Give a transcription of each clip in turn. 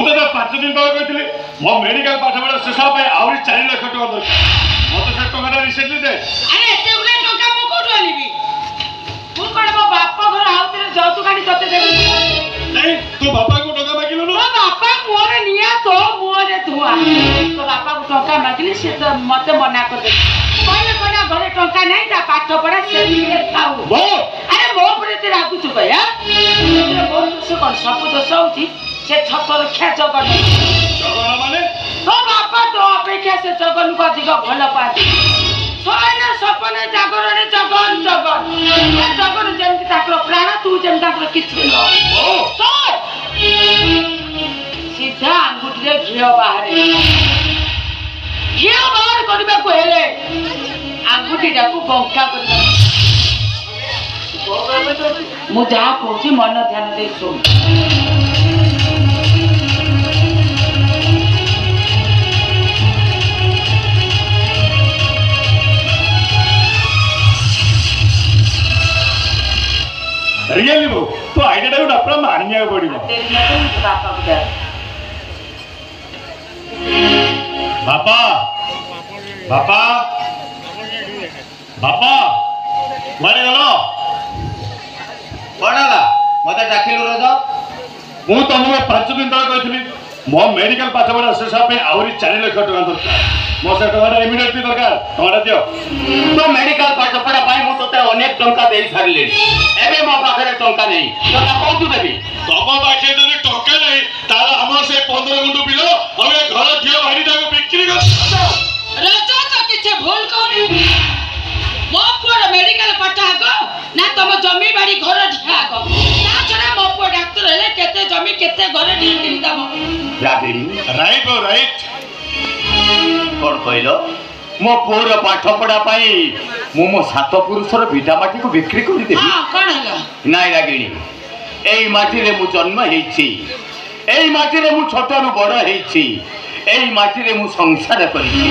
तो 5 दिन तक कहती मो मेडिकल पाठ पढ़ा शेष आहरी 4 लाख टका दरकार मत से टका रिसेंटली दे। अरे एते गुले टका मु कोठो आनिबी मु कोन मो बापा घर आउतरे जौतु गाडी तते देबी नहीं तू बापा को टका मागिलो न तो बापा मोरे निया तो मोरे धुआ तो बापा को टका मागिले से तो मते मना कर दे कहले कोना घरे टका नहीं ता पाठ पढ़ा से खाऊ बो अरे मो परे ते राखु छु भैया तेरे बहुत दोष कर सब दोष होची से छतर ख्या जगन जगन माने तो बापा तो अपेक्षा से जगन को अधिक भल पाती सोना सपने जागरण जगन जगन जगन जेमति ताकर प्राण तू जेम ताकर किछ न ओ सर सीधा अंगुठी रे घियो बाहर करबा को हेले अंगुठी डाकू बंका करबा मु जा कहूची मन ध्यान दे सुन रियली बो तो आइडिया को डॉक्टर मानिया पड़िबो बापा बापा बापा मारे गलो कोणाला मते डाकिलु रे जो मु तुमको 5 दिन तक कहली मो मेडिकल पाठ पढ़ा शेष आहरी 4 लाख टका दरकार मो से टका इमिडिएटली दरकार टका दियो तो मेडिकल पाठ पढ़ा पाई मु तते अनेक टंका देई सारले एबे मो पाखरे टंका नहीं टका कोठु देबी तम पाखे जदि टका नहीं ताला हमर से 15 गुंडू बिलो हमें घर दियो भारी टाको बिक्री कर राजा तो किछ भूल कोनी मो पुर मेडिकल पाठ आगो ना तम जमी बाड़ी घर ढा आगो ना छडा मो पुर डॉक्टर हेले केते जमी केते घर ढी किन दबो रागिनी राइट ओ राइट कोन कहलो मो पुर पाठ पढ़ा पाई मो 7 पुरुषर भिटा माटी को बिक्री करि देबी हां कोन हला नाइ रागिनी एई माटी रे मु जन्म हेछि एई माटी रे मु छोटरू बड़ हेछि एई माटी रे मु संसार करिछि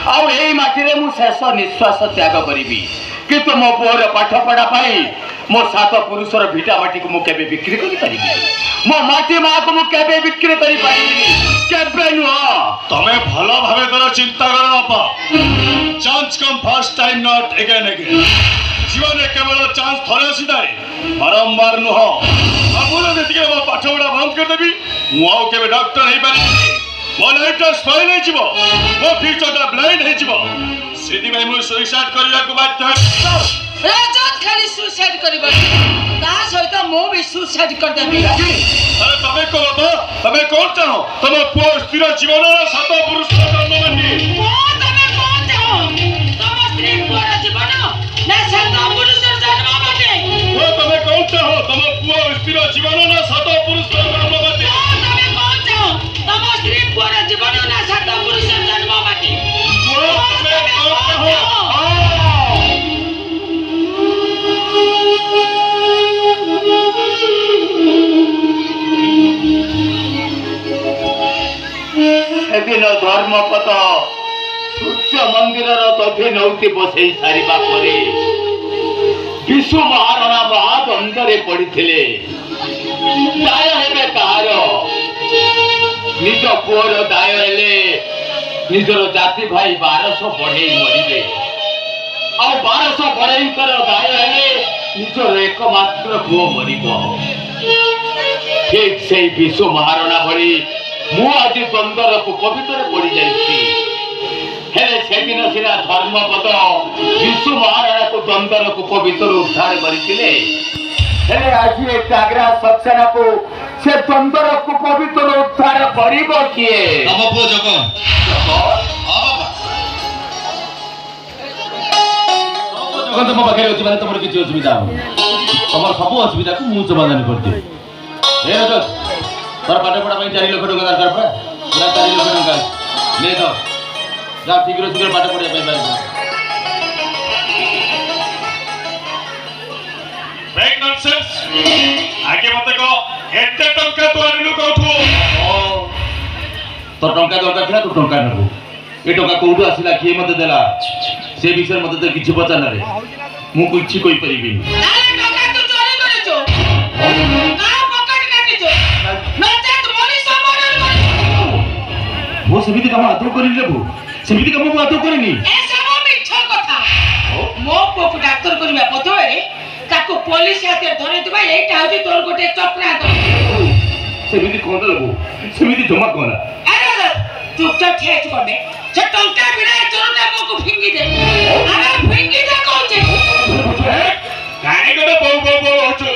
आ एई माटी रे मु शेष निश्वास त्याग करिबी किंतु मो पुर पाठ पढ़ा पाई मो 7 पुरुषर भिटा माटी को मु केबे बिक्री करि परिबी मो माटी मा को मु केबे बिक्री करि परिबी केबे नु तमे भलो भावे तोर चिंता कर बापा chance come first time not again again जीवन में केवल चांस थरे आसीदाए बारंबार नुह आपण देतिके मो पाठ पढ़ा बंद कर देबी मु आउ केबे डॉक्टर हे पारि मो लाइफ स्पॉइल हे जिवो मो फ्यूचर ब्लाइंड हे जिवो सेदी भाई मु सुसाइड करिया को बाध्य राजा खाली सुसाइड करबा ता सहित मो भी सुसाइड कर देबी अरे तमे को बाबा तमे कोन चाहो तमे पुओ स्थिर जीवन 7 पुरुष जन्म मानी मो तमे कोन चाहो तम स्त्री पुर जीवन ना 7 पुरुष जन्म माने ओ तमे कोन चाहो तमे पुओ स्थिर जीवन ना 7 पुरुष जन्म मानी मो तमे कोन चाहो तम स्त्री पुर जीवन ना 7 पुरुष जन्म माने ओ तमे कोन चाहो सेदिन धर्मपद सूर्य मंदिर दधि नौति बसई सारिबा परे विश्व महाराणा महाद्वंद्वरे पड़िथिले दाय हेबे कहार निज पुअर दाय हेले निजर जाति भाई 1200 बढ़ई मरिबे आ 1200 बढ़ई कर दाय हेले निजर एकमात्र पुओ मरिबो ठीक से विश्व महाराणा भली मु आज द्वंद्वर कुपवितर पड़ी जाइछि हेले सेदिन सिना धर्मपद विश्व महाराणा को द्वंद्वर कुपवितर उद्धार करिथिले हेले आज ए टागरा सक्सेना को से द्वंद्वर कुपवितर उद्धार करिबो किए तम पुओ जगन जगन तुम पाखे अछि माने तमर किछि असुविधा तमर सब असुविधा को मु समाधान करते हे रजत तोर पाठ पढ़ा 4 लाख टका दरकार पड़ा पूरा 4 लाख टका ले दो जा शीघ्र शीघ्र पाठ पढ़िया पाई पारिबो ब्रेक नॉनसेंस आगे मते को एते टंका तो आनिलु कोठू तो टंका दरकार थिला तू टंका नबो ए टंका कोठू आसिला किए मते देला से विषय मते तो किछि पता ना रे मु किछि कोइ परिबी अरे टका तू चोरी करेछो का पकड़ काटिछो न जात मनी समाधान कर ସେମିତି କାମ ଆଦৌ କରିନି ରେ ବୋଉ, ସେମିତି କାମ ମୁଁ ଆଦৌ କରିନି। ଏସବୁ ମିଛ କଥା। ମୋ ପୁଅକୁ ଡାକ୍ତର କରିବା ବଦଳରେ ତାକୁ ପୋଲିସ ହାତରେ ଧରିଥିବା ଏଇଟା ହଉଛି ତୋର ଗୋଟେ ଚକ୍ରାନ୍ତ। ସେମିତି କହନା ରେ ବୋଉ, ସେମିତି ଜମା କହନା। ଆରେ ଚୁପଚାପ ଠିଆ ହେଇଛୁ କଣ ବେ? ସେ ଟଙ୍କା ବିନା ଚୋରଟା ଆମକୁ ଫିଙ୍ଗି ଦେ। ଆରେ ଫିଙ୍ଗି ଦେ କହୁଛି। କାହିଁ ଗୋଟେ ବୋଉ ବୋଉ ବୋଉ ହଉଛୁ?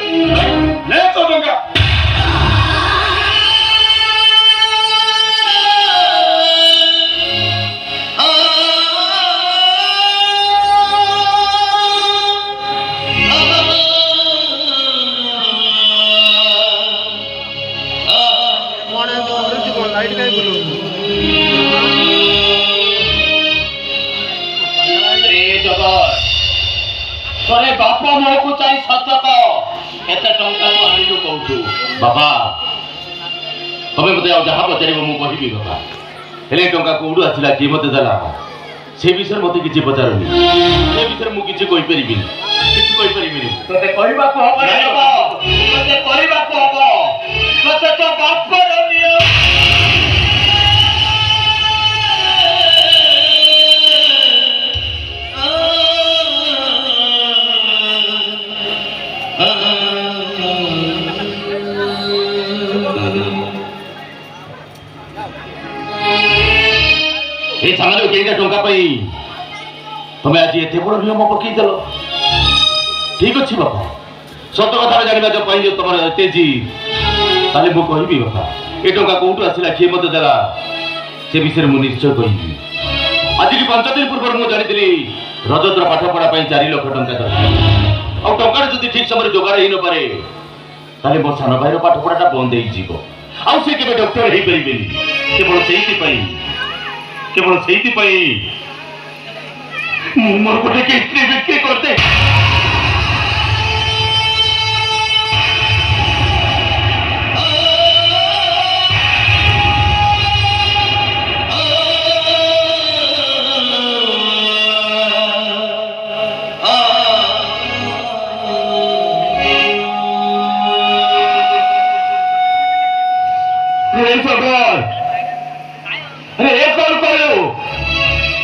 ନେ ତୋ ଟଙ୍କା। ତୋରେ ବାପା ମୋକୁ ଚାହିଁ ସତ କହ, କେତେ ଟଙ୍କା ତୁ ଆଣିଲୁ କହୁଛୁ? ବାପା ତମେ ମତେ ଆଉ ଯାହା ପଚାରିବ ମୁଁ କହିବି ବାପା, ହେଲେ ଟଙ୍କା କୋଉଠୁ ଆସିଲା, କିଏ ମତେ ଦେଲା, ସେ ବିଷୟରେ ମତେ କିଛି ପଚାରୁନି। ସେ ବିଷୟରେ ମୁଁ କିଛି କହିପାରିବିନି, କିଛି କହିପାରିବିନି। ତୋତେ କହିବାକୁ ହବ ରେ ବାବା, ତୋତେ କରିବାକୁ ହବ। ତୋତେ ତ ବାପର ନିୟମ। ଏ ସାଙ୍ଗରେ କେଇଟା ଟଙ୍କା ପାଇଁ ତମେ ଆଜି ଏତେ ବଡ଼ ନିୟମ ପକେଇଦେଲ? ଠିକ ଅଛି ବାପା, ସତ କଥା ଜାଣିବା ପାଇଁ ଯେ ତମର ଏତେ ଜି, ତାହେଲେ ମୁଁ କହିବି ବାପା, ଏ ଟଙ୍କା କୋଉଠୁ ଆସିଲା, କିଏ ମତେ ଦେଲା, ସେ ବିଷୟରେ ମୁଁ ନିଶ୍ଚୟ କହିବି। ଆଜିକି 5 ଦିନ ପୂର୍ବରୁ ମୁଁ ଜାଣିଥିଲି ରଜତର ପାଠ ପଢା ପାଇଁ 4 ଲକ୍ଷ ଟଙ୍କା ଦରକାର। ଆଉ ଟଙ୍କାଟା ଯଦି ଠିକ ସମୟରେ ଯୋଗାଡ଼ ହେଇନପାରେ, ତାହେଲେ ମୋ ସାନ ଭାଇର ପାଠ ପଢାଟା ବନ୍ଦ ହେଇଯିବ, ଆଉ ସେ କେବେ ଡକ୍ଟର ହେଇପାରିବେନି। କେବଳ ସେଇଥିପାଇଁ ମୁଁ ମୋର ଗୋଟେ କିସ୍ତ୍ରୀ ବିକ୍ରି କରିଦେ।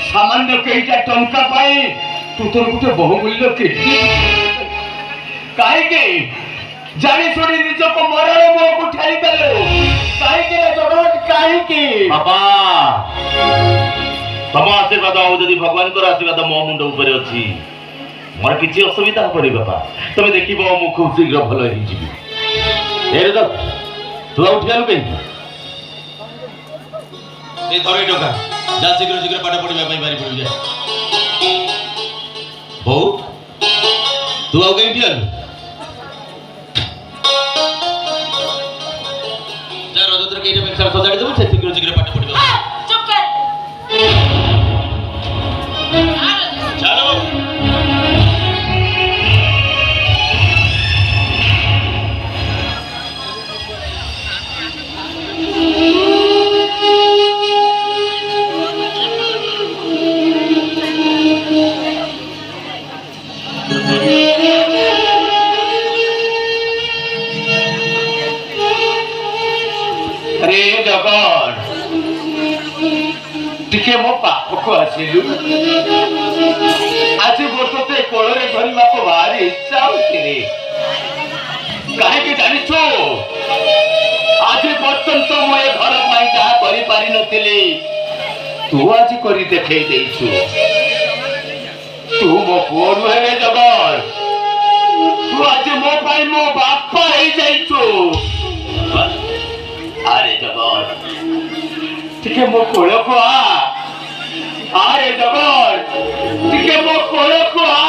सामान्य कईटा टंका पाई तू तोर गोटे बहुमूल्य किडनी कहीं जानी शुणी निज को मरण मुह को ठेली देलु कहीं जगत कहीं बापा तम आशीर्वाद आउ जदि भगवान आशीर्वाद मो मुंड उपरे अछि मोर किछि असुविधा पड़े बापा तमे देखिबो मु खूब शीघ्र भलो होई जिबी ए रे तू उठियालु कहीं ए धरे टका जा शीघ्र शीघ्र पाठ पढ़िबा पई बारी पड़ी जा बहु तू आउ कहीं ठियालु जा रजतर केइटा पेक्षा सजाडी देबो से शीघ्र शीघ्र पाठ पढ़िबा चुप कर चलो अरे जगन टिके मो पाखको आसिलु आज गोटे कोଳରେ ଧରିବାକୁ ଭାରି ଇଚ୍ଛା ହଉଛି रे କାହିଁକି ଜାଣିଛୁ ଆଜି ପର୍ଯ୍ୟନ୍ତ ମୁଁ ଏ ଘର ପାଇଁ ଯାହା କରିପାରିନଥିଲି ତୁ ଆଜି କରି ଦେଖେଇ ଦେଇଛୁ ତୁ ମୋ ପୁଅ ନୁହେଁ ଜଗନ ତୁ ଆଜି ମୋ ପାଇଁ ମୋ ବାପା ହେଇଯାଇଛୁ अरे जगन टिके मो कोल को आ अरे जगन टिके मो कोल को आ